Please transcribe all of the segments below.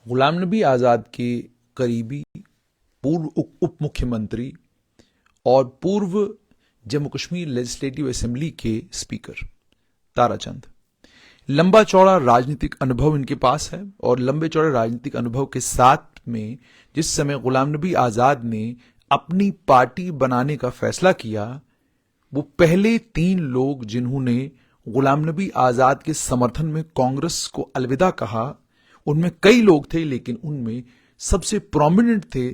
गुलाम नबी आज़ाद के करीबी पूर्व उप मुख्यमंत्री और पूर्व जम्मू कश्मीर लेजिस्लेटिव असेंबली के स्पीकर ताराचंद। लंबा चौड़ा राजनीतिक अनुभव इनके पास है और लंबे चौड़े राजनीतिक अनुभव के साथ में जिस समय गुलाम नबी आज़ाद ने अपनी पार्टी बनाने का फैसला किया, वो पहले 3 लोग जिन्होंने गुलाम नबी आज़ाद के समर्थन में कांग्रेस को अलविदा कहा, उनमें कई लोग थे, लेकिन उनमें सबसे प्रोमिनेंट थे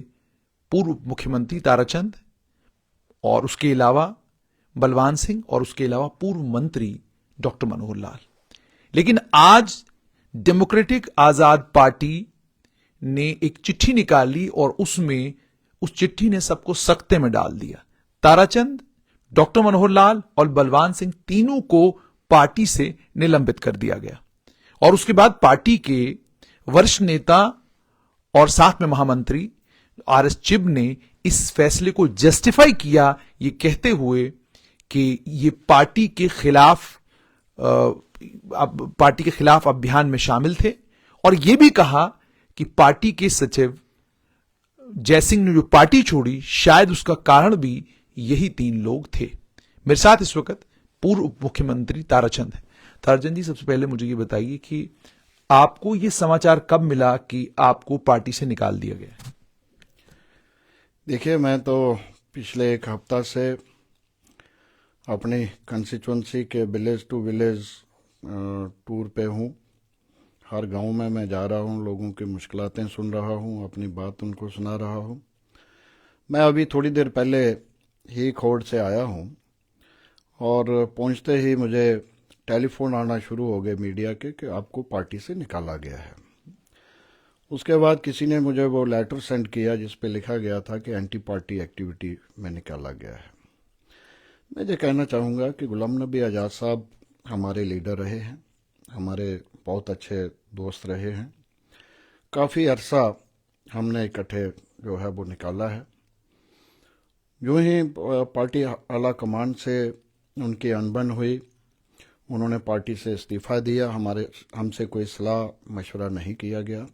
पूर्व मुख्यमंत्री ताराचंद और उसके अलावा बलवान सिंह और उसके अलावा पूर्व मंत्री डॉक्टर मनोहर लाल। लेकिन आज डेमोक्रेटिक आजाद पार्टी ने एक चिट्ठी निकाली और उसमें उस चिट्ठी ने सबको सकते में डाल दिया। ताराचंद, डॉक्टर मनोहर लाल और बलवान सिंह तीनों को पार्टी से निलंबित कर दिया गया और उसके बाद पार्टी के वरिष्ठ नेता और साथ में महामंत्री आर.एस. चिब ने इस फैसले को जस्टिफाई किया ये कहते हुए कि ये पार्टी के खिलाफ अभियान में शामिल थे और यह भी कहा कि पार्टी के सचिव जयसिंह ने जो पार्टी छोड़ी, शायद उसका कारण भी यही 3 लोग थे। मेरे साथ इस वक्त पूर्व उप मुख्यमंत्री ताराचंद है। ताराचंद जी, सबसे पहले मुझे ये बताइए कि आपको ये समाचार कब मिला कि आपको पार्टी से निकाल दिया गया है? देखिए, मैं तो पिछले 1 हफ्ता से अपनी कंस्टिट्यूंसी के विलेज टू विलेज टूर पे हूँ। हर गांव में मैं जा रहा हूँ, लोगों की मुश्किलातें सुन रहा हूँ, अपनी बात उनको सुना रहा हूँ। मैं अभी थोड़ी देर पहले ही खोड़ से आया हूँ और पहुँचते ही मुझे टेलीफोन आना शुरू हो गए मीडिया के कि आपको पार्टी से निकाला गया है। उसके बाद किसी ने मुझे वो लेटर सेंड किया जिस पे लिखा गया था कि एंटी पार्टी एक्टिविटी में निकाला गया है। मैं ये कहना चाहूँगा कि गुलाम नबी आज़ाद साहब हमारे लीडर रहे हैं, हमारे बहुत अच्छे दोस्त रहे हैं। काफ़ी अरसा हमने इकट्ठे जो है वो निकाला है। यूँ ही पार्टी आला कमान से उनकी अनबन हुई, उन्होंने पार्टी से इस्तीफ़ा दिया। हमसे कोई सलाह मशवरा नहीं किया गया।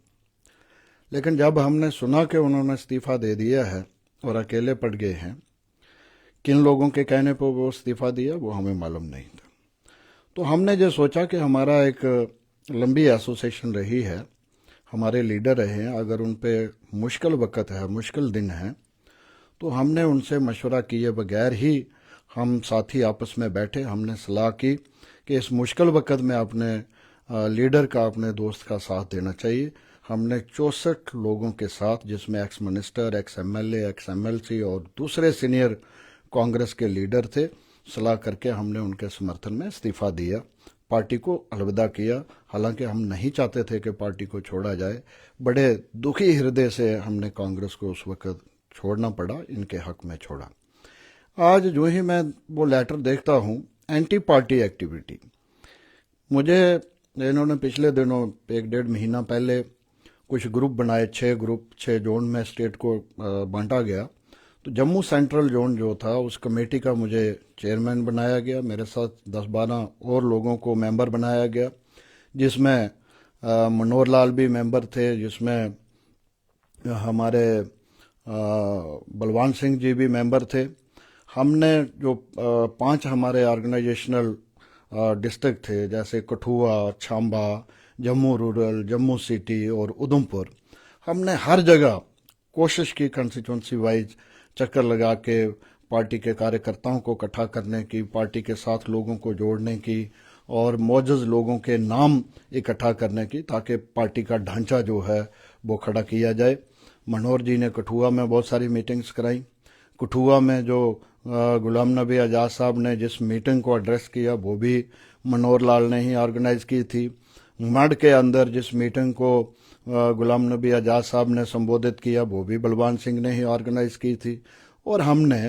लेकिन जब हमने सुना कि उन्होंने इस्तीफ़ा दे दिया है और अकेले पड़ गए हैं, किन लोगों के कहने पर वो इस्तीफ़ा दिया वो हमें मालूम नहीं था। तो हमने जो सोचा कि हमारा एक लंबी एसोसिएशन रही है, हमारे लीडर रहे हैं, अगर उन पे मुश्किल वक्त है, मुश्किल दिन है, तो हमने उनसे मशवरा किए बगैर ही हम साथी आपस में बैठे। हमने सलाह की कि इस मुश्किल वक्त में अपने लीडर का, अपने दोस्त का साथ देना चाहिए। हमने 64 लोगों के साथ, जिसमें ex minister, ex MLA, x MLC और दूसरे सीनियर कांग्रेस के लीडर थे, सलाह करके हमने उनके समर्थन में इस्तीफ़ा दिया, पार्टी को अलविदा किया। हालांकि हम नहीं चाहते थे कि पार्टी को छोड़ा जाए। बड़े दुखी हृदय से हमने कांग्रेस को उस वक्त छोड़ना पड़ा, इनके हक में छोड़ा। आज जो ही मैं वो लेटर देखता हूँ, एंटी पार्टी एक्टिविटी, मुझे इन्होंने पिछले दिनों 1-1.5 महीना पहले कुछ ग्रुप बनाए, 6 जोन में स्टेट को बांटा गया। तो जम्मू सेंट्रल जोन जो था, उस कमेटी का मुझे चेयरमैन बनाया गया। मेरे साथ 10-12 और लोगों को मेंबर बनाया गया, जिसमें मनोहर लाल भी मेंबर थे, जिसमें हमारे बलवान सिंह जी भी मेंबर थे। हमने जो 5 हमारे ऑर्गेनाइजेशनल डिस्ट्रिक्ट थे, जैसे कठुआ, छांबा, जम्मू रूरल, जम्मू सिटी और उधमपुर, हमने हर जगह कोशिश की कंस्टिट्यूंसी वाइज चक्कर लगा के पार्टी के कार्यकर्ताओं को इकट्ठा करने की, पार्टी के साथ लोगों को जोड़ने की और मौजूद लोगों के नाम इकट्ठा करने की, ताकि पार्टी का ढांचा जो है वो खड़ा किया जाए। मनोहर जी ने कठुआ में बहुत सारी मीटिंग्स कराई। कठुआ में जो गुलाम नबी आज़ाद साहब ने जिस मीटिंग को एड्रेस किया, वो भी मनोहर लाल ने ही ऑर्गेनाइज की थी। मड के अंदर जिस मीटिंग को गुलाम नबी आज़ाद साहब ने संबोधित किया, वो भी बलवान सिंह ने ही ऑर्गेनाइज की थी। और हमने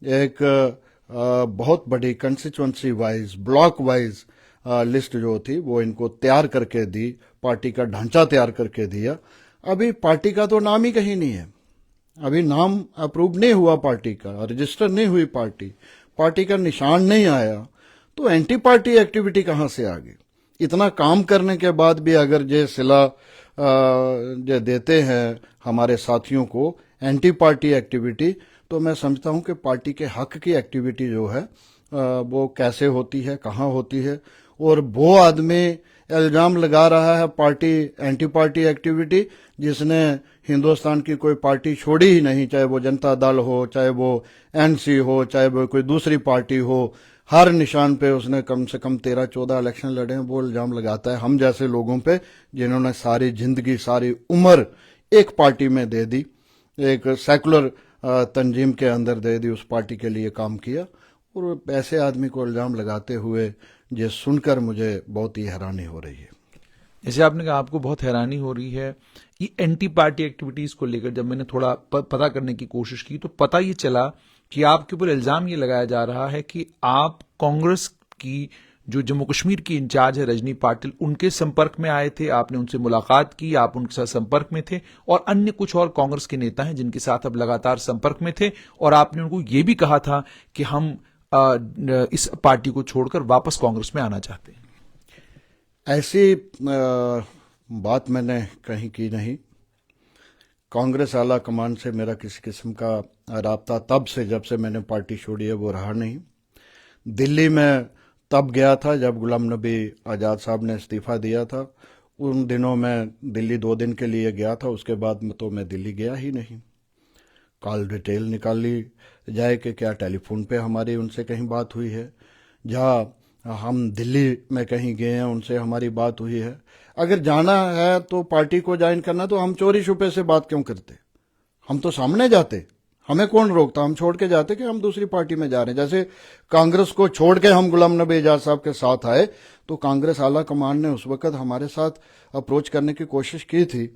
एक बहुत बड़ी constituency wise, block wise list जो थी वो इनको तैयार करके दी, पार्टी का ढांचा तैयार करके दिया। अभी पार्टी का तो नाम ही कहीं नहीं है, अभी नाम अप्रूव नहीं हुआ, पार्टी का रजिस्टर नहीं हुई, पार्टी का निशान नहीं आया, तो एंटी पार्टी एक्टिविटी कहाँ से आ गई? इतना काम करने के बाद भी अगर ये सिला जो देते हैं हमारे साथियों को एंटी पार्टी एक्टिविटी, तो मैं समझता हूं कि पार्टी के हक की एक्टिविटी जो है वो कैसे होती है, कहाँ होती है। और वो आदमी इल्जाम लगा रहा है पार्टी एंटी पार्टी एक्टिविटी जिसने हिंदुस्तान की कोई पार्टी छोड़ी ही नहीं, चाहे वो जनता दल हो, चाहे वो एनसी हो, चाहे वो कोई दूसरी पार्टी हो, हर निशान पे उसने कम से कम 13-14 इलेक्शन लड़े हैं। वो इल्जाम लगाता है हम जैसे लोगों पे जिन्होंने सारी जिंदगी, सारी उम्र एक पार्टी में दे दी, एक सेकुलर तंजीम के अंदर दे दी, उस पार्टी के लिए काम किया। और ऐसे आदमी को इल्जाम लगाते हुए ये सुनकर मुझे बहुत ही हैरानी हो रही है। जैसे आपने कहा आपको बहुत हैरानी हो रही है ये एंटी पार्टी एक्टिविटीज को लेकर, जब मैंने थोड़ा पता करने की कोशिश की तो पता ये चला कि आपके ऊपर इल्जाम ये लगाया जा रहा है कि आप कांग्रेस की जो जम्मू कश्मीर की इंचार्ज है रजनी पाटिल, उनके संपर्क में आए थे, आपने उनसे मुलाकात की, आप उनके साथ संपर्क में थे, और अन्य कुछ और कांग्रेस के नेता हैं जिनके साथ आप लगातार संपर्क में थे, और आपने उनको ये भी कहा था कि हम इस पार्टी को छोड़कर वापस कांग्रेस में आना चाहते हैं। ऐसी बात मैंने कहीं की नहीं। कांग्रेस आला कमान से मेरा किसी किस्म का राब्ता तब से, जब से मैंने पार्टी छोड़ी है, वो रहा नहीं। दिल्ली में तब गया था जब गुलाम नबी आज़ाद साहब ने इस्तीफा दिया था। उन दिनों में दिल्ली 2 दिन के लिए गया था, उसके बाद तो मैं दिल्ली गया ही नहीं। कॉल डिटेल निकाली जाए कि क्या टेलीफोन पे हमारी उनसे कहीं बात हुई है, जहाँ हम दिल्ली में कहीं गए हैं उनसे हमारी बात हुई है। अगर जाना है तो पार्टी को ज्वाइन करना, तो हम चोरी छुपे से बात क्यों करते? हम तो सामने जाते, हमें कौन रोकता? हम छोड़ के जाते कि हम दूसरी पार्टी में जा रहे हैं। जैसे कांग्रेस को छोड़ के हम गुलाम नबी आजाद साहब के साथ आए, तो कांग्रेस आला कमान ने उस वक्त हमारे साथ अप्रोच करने की कोशिश की थी।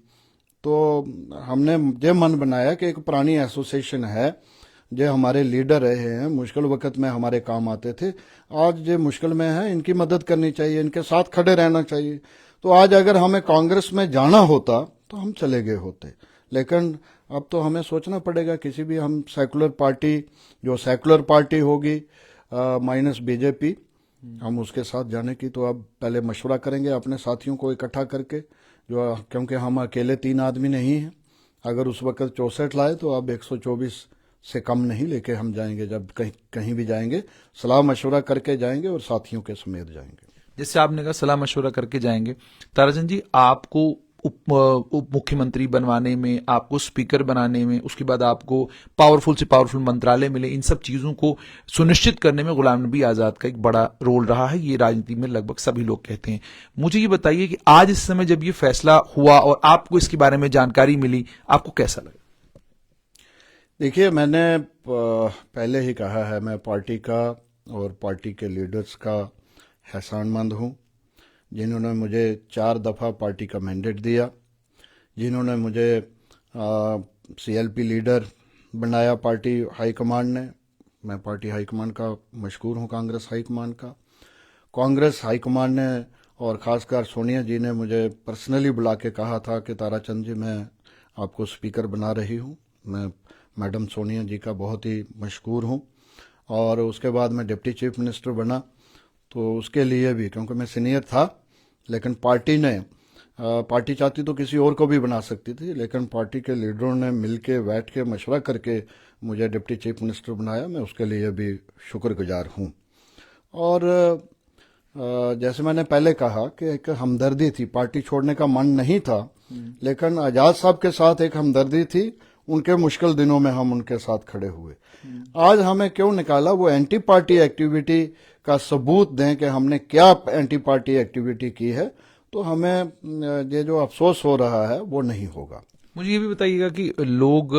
तो हमने ये मन बनाया कि एक पुरानी एसोसिएशन है, जो हमारे लीडर रहे हैं, मुश्किल वक्त में हमारे काम आते थे, आज जो मुश्किल में है इनकी मदद करनी चाहिए, इनके साथ खड़े रहना चाहिए। तो आज अगर हमें कांग्रेस में जाना होता तो हम चले गए होते, लेकिन अब तो हमें सोचना पड़ेगा किसी भी हम सेकुलर पार्टी, जो सेकुलर पार्टी होगी माइनस बीजेपी, हम उसके साथ जाने की तो अब पहले मशवरा करेंगे अपने साथियों को इकट्ठा करके, जो क्योंकि हम अकेले 3 आदमी नहीं हैं। अगर उस वक्त 64 लाए तो अब 124 से कम नहीं लेके हम जाएंगे। जब कहीं भी जाएंगे सलाह मशवरा करके जाएंगे और साथियों के समेत जाएंगे। जैसे आपने कहा सलाह मशवरा करके जाएंगे, ताराचंद जी आपको उप मुख्यमंत्री बनवाने में, आपको स्पीकर बनाने में, उसके बाद आपको पावरफुल से पावरफुल मंत्रालय मिले, इन सब चीजों को सुनिश्चित करने में गुलाम नबी आजाद का एक बड़ा रोल रहा है, ये राजनीति में लगभग सभी लोग कहते हैं। मुझे ये बताइए कि आज इस समय जब ये फैसला हुआ और आपको इसके बारे में जानकारी मिली, आपको कैसा लगा? देखिए, मैंने पहले ही कहा है, मैं पार्टी का और पार्टी के लीडर्स का एहसानमंद हूँ, जिन्होंने मुझे 4 दफ़ा पार्टी का मैंडेट दिया, जिन्होंने मुझे CLP लीडर बनाया पार्टी हाईकमान ने। मैं पार्टी हाईकमान का मशकूर हूँ, कांग्रेस हाईकमान का। कांग्रेस हाईकमान ने और ख़ासकर सोनिया जी ने मुझे पर्सनली बुला के कहा था कि ताराचंद जी, मैं आपको स्पीकर बना रही हूँ। मैं मैडम सोनिया जी का बहुत ही मशकूर हूँ। और उसके बाद मैं डिप्टी चीफ मिनिस्टर बना, तो उसके लिए भी, क्योंकि मैं सीनियर था, लेकिन पार्टी चाहती तो किसी और को भी बना सकती थी, लेकिन पार्टी के लीडरों ने मिलके बैठ के मशवरा करके मुझे डिप्टी चीफ मिनिस्टर बनाया। मैं उसके लिए भी शुक्रगुजार हूँ। और जैसे मैंने पहले कहा कि एक हमदर्दी थी, पार्टी छोड़ने का मन नहीं था, लेकिन आजाद साहब के साथ एक हमदर्दी थी। उनके मुश्किल दिनों में हम उनके साथ खड़े हुए। आज हमें क्यों निकाला? वो एंटी पार्टी एक्टिविटी का सबूत दें कि हमने क्या एंटी पार्टी एक्टिविटी की है, तो हमें ये जो अफसोस हो रहा है वो नहीं होगा। मुझे ये भी बताइएगा कि लोग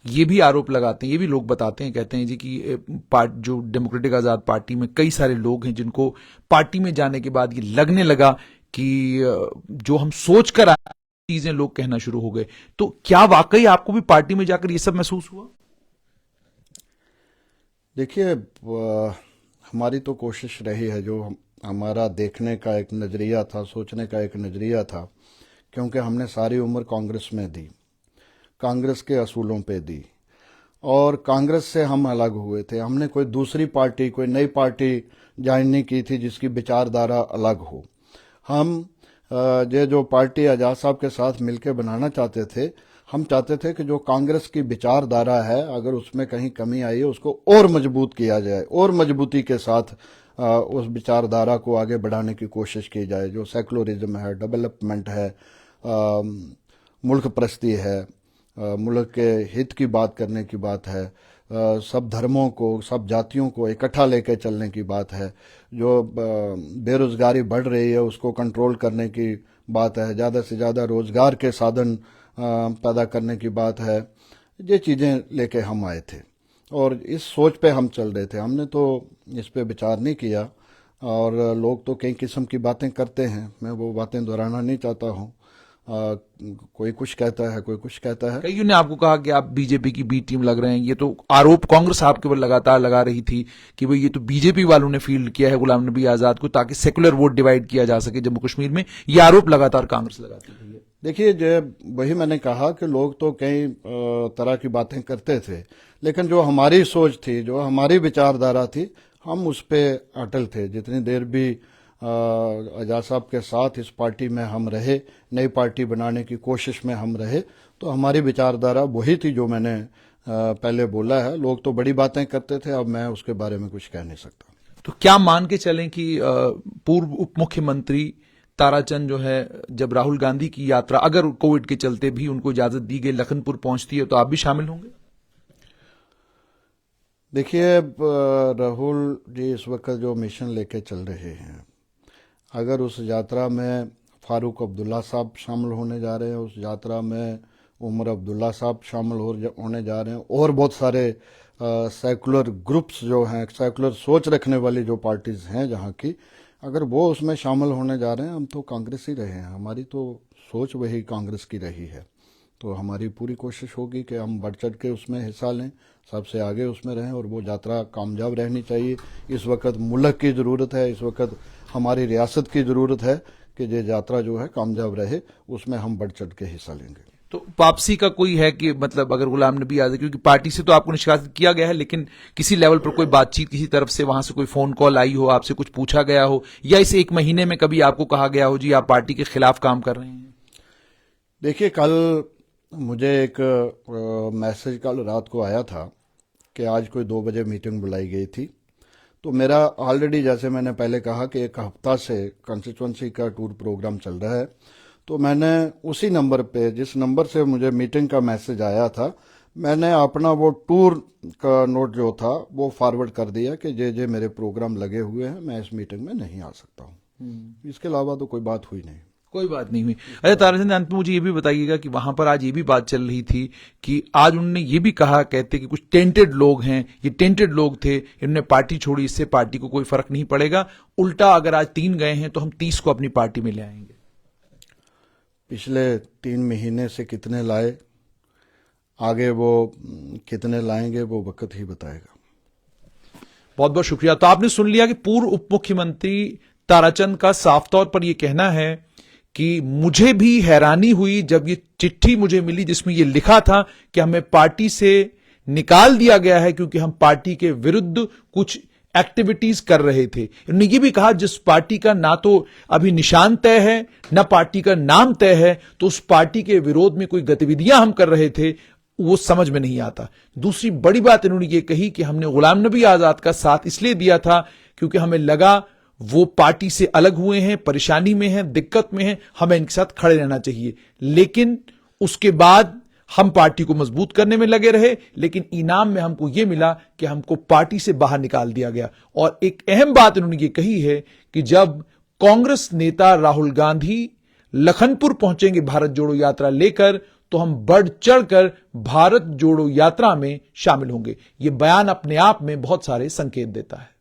ये भी आरोप लगाते हैं, ये भी लोग बताते हैं, कहते हैं जी कि जो डेमोक्रेटिक आजाद पार्टी में कई सारे लोग हैं जिनको पार्टी में जाने के बाद ये लगने लगा कि जो हम सोच कर आए चीजें लोग कहना शुरू हो गए। तो क्या वाकई आपको भी पार्टी में जाकर ये सब महसूस हुआ? देखिए, हमारी तो कोशिश रही है, जो हमारा देखने का एक नज़रिया था, सोचने का एक नज़रिया था, क्योंकि हमने सारी उम्र कांग्रेस में दी, कांग्रेस के असूलों पे दी, और कांग्रेस से हम अलग हुए थे। हमने कोई दूसरी पार्टी, कोई नई पार्टी ज्वाइन नहीं की थी जिसकी विचारधारा अलग हो। हम ये जो पार्टी आजाद साहब के साथ मिलकर बनाना चाहते थे, हम चाहते थे कि जो कांग्रेस की विचारधारा है, अगर उसमें कहीं कमी आई है उसको और मजबूत किया जाए और मजबूती के साथ उस विचारधारा को आगे बढ़ाने की कोशिश की जाए। जो सेकुलरिज्म है, डेवलपमेंट है, मुल्क परस्ती है, मुल्क के हित की बात करने की बात है, सब धर्मों को, सब जातियों को इकट्ठा लेकर चलने की बात है, जो बेरोजगारी बढ़ रही है उसको कंट्रोल करने की बात है, ज़्यादा से ज़्यादा रोजगार के साधन पैदा करने की बात है। ये चीज़ें लेके हम आए थे और इस सोच पे हम चल रहे थे। हमने तो इस पे विचार नहीं किया और लोग तो कई किस्म की बातें करते हैं, मैं वो बातें दोहराना नहीं चाहता हूँ। कोई कुछ कहता है, कोई कुछ कहता है। कईयों ने आपको कहा कि आप बीजेपी की बी टीम लग रहे हैं। ये तो आरोप कांग्रेस आपके ऊपर लगातार लगा रही थी कि भाई ये तो बीजेपी वालों ने फील्ड किया है गुलाम नबी आजाद को ताकि सेकुलर वोट डिवाइड किया जा सके जम्मू कश्मीर में। ये आरोप लगातार कांग्रेस लगाती है। देखिए, वही मैंने कहा कि लोग तो कई तरह की बातें करते थे, लेकिन जो हमारी सोच थी, जो हमारी विचारधारा थी, हम उस पे अटल थे। जितनी देर भी आजाद साहब के साथ इस पार्टी में हम रहे, नई पार्टी बनाने की कोशिश में हम रहे, तो हमारी विचारधारा वही थी जो मैंने पहले बोला है। लोग तो बड़ी बातें करते थे, अब मैं उसके बारे में कुछ कह नहीं सकता। तो क्या मान के चलें कि पूर्व उप मुख्यमंत्री ताराचंद जो है, जब राहुल गांधी की यात्रा अगर कोविड के चलते भी उनको इजाजत दी गई, लखनपुर पहुंचती है, तो आप भी शामिल होंगे? देखिए, राहुल जी इस वक्त जो मिशन लेके चल रहे हैं, अगर उस यात्रा में फारूक अब्दुल्ला साहब शामिल होने जा रहे हैं, उस यात्रा में उमर अब्दुल्ला साहब शामिल होने जा रहे हैं और बहुत सारे सेकुलर ग्रुप्स जो हैं, सेकुलर सोच रखने वाली जो पार्टीज हैं जहाँ की, अगर वो उसमें शामिल होने जा रहे हैं, हम तो कांग्रेस ही रहे हैं, हमारी तो सोच वही कांग्रेस की रही है। तो हमारी पूरी कोशिश होगी कि हम बढ़ चढ़ के उसमें हिस्सा लें, सबसे आगे उसमें रहें और वो यात्रा कामयाब रहनी चाहिए। इस वक्त मुल्क की ज़रूरत है, इस वक्त हमारी रियासत की ज़रूरत है कि ये यात्रा जो है कामयाब रहे, उसमें हम बढ़ चढ़ के हिस्सा लेंगे। तो वापसी का कोई है कि मतलब अगर गुलाम नबी आजाद, क्योंकि पार्टी से तो आपको निष्कासित किया गया है, लेकिन किसी लेवल पर कोई बातचीत, किसी तरफ से वहां से कोई फोन कॉल आई हो, आपसे कुछ पूछा गया हो, या इस एक महीने में कभी आपको कहा गया हो जी आप पार्टी के खिलाफ काम कर रहे हैं? देखिए, कल मुझे एक मैसेज कल रात को आया था कि आज कोई 2 बजे मीटिंग बुलाई गई थी। तो मेरा ऑलरेडी, जैसे मैंने पहले कहा कि 1 हफ्ता से कंस्टिट्यूंसी का टूर प्रोग्राम चल रहा है, तो मैंने उसी नंबर पे, जिस नंबर से मुझे मीटिंग का मैसेज आया था, मैंने अपना वो टूर का नोट जो था वो फॉरवर्ड कर दिया कि जे मेरे प्रोग्राम लगे हुए हैं, मैं इस मीटिंग में नहीं आ सकता हूँ। इसके अलावा तो कोई बात हुई नहीं। कोई बात नहीं हुई। अच्छा ताराचंद, अंत में मुझे ये भी बताइएगा कि वहां पर आज ये भी बात चल रही थी कि आज उन्होंने ये भी कहा, कहते कि कुछ टेंटेड लोग हैं, ये टेंटेड लोग थे, इन्होंने पार्टी छोड़ी, इससे पार्टी को कोई फर्क नहीं पड़ेगा, उल्टा अगर आज 3 गए हैं तो हम 30 को अपनी पार्टी में ले आएंगे। पिछले 3 महीने से कितने लाए, आगे वो कितने लाएंगे, वो वक्त ही बताएगा। बहुत बहुत शुक्रिया। तो आपने सुन लिया कि पूर्व उप मुख्यमंत्री ताराचंद का साफ तौर पर यह कहना है कि मुझे भी हैरानी हुई जब ये चिट्ठी मुझे मिली जिसमें ये लिखा था कि हमें पार्टी से निकाल दिया गया है क्योंकि हम पार्टी के विरुद्ध कुछ एक्टिविटीज कर रहे थे। उन्होंने ये भी कहा जिस पार्टी का ना तो अभी निशान तय है, ना पार्टी का नाम तय है, तो उस पार्टी के विरोध में कोई गतिविधियां हम कर रहे थे, वो समझ में नहीं आता। दूसरी बड़ी बात इन्होंने ये कही कि हमने गुलाम नबी आजाद का साथ इसलिए दिया था क्योंकि हमें लगा वो पार्टी से अलग हुए हैं, परेशानी में हैं, दिक्कत में हैं, हमें इनके साथ खड़े रहना चाहिए। लेकिन उसके बाद हम पार्टी को मजबूत करने में लगे रहे, लेकिन इनाम में हमको यह मिला कि हमको पार्टी से बाहर निकाल दिया गया। और एक अहम बात इन्होंने ये कही है कि जब कांग्रेस नेता राहुल गांधी लखनपुर पहुंचेंगे भारत जोड़ो यात्रा लेकर, तो हम बढ़ चढ़कर भारत जोड़ो यात्रा में शामिल होंगे। यह बयान अपने आप में बहुत सारे संकेत देता है।